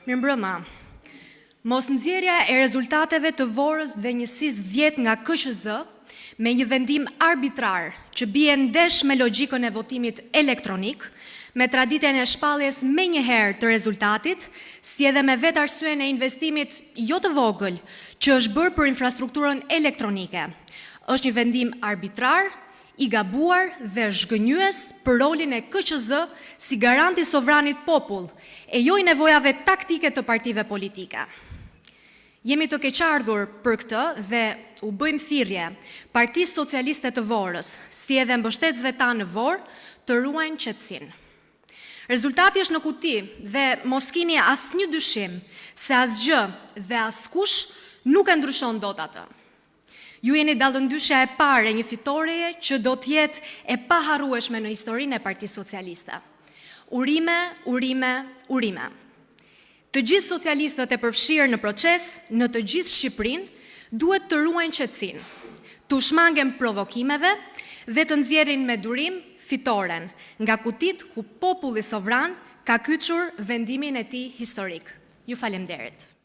Mirëmbrëma. Mos nxjerrja e rezultateve të Vorës dhe njësisë 10 nga KQZ me një vendim arbitrar që bie ndesh me logjikën e votimit elektronik, me traditën e shpalljes menjëherë të rezultatit, si edhe me vetë arsyen e investimit jo të vogël që është bërë për infrastrukturën elektronike. Është një vendim arbitrar, i gabuar dhe zhgënjyes për rolin e KQZ si garanti sovranit popull e jo i nevojave taktike të partive politike. Jemi të keqardhur për këtë dhe u bëjmë thirrje Partisë Socialiste të Vorës, si edhe mbështetësve tanë në Vorë, të ruajnë qetësinë. Rezultati është në kuti dhe mos keni asnjë dyshim se asgjë dhe askush nuk e ndryshon dot atë. Ju jeni dallëndyshja e parë e një fitoreje që do të jetë e paharrueshme në historinë e Partisë Socialiste. Urime, urime, urime. Të gjithë socialistët e përfshirë në proces, në të gjithë Shqipërinë, duhet të ruajnë qetësinë, të shmangen provokimeve dhe të nxjerrin me durim fitoren nga kutit ku populli sovran ka kyçur vendimin e tij historik. Ju falemnderit.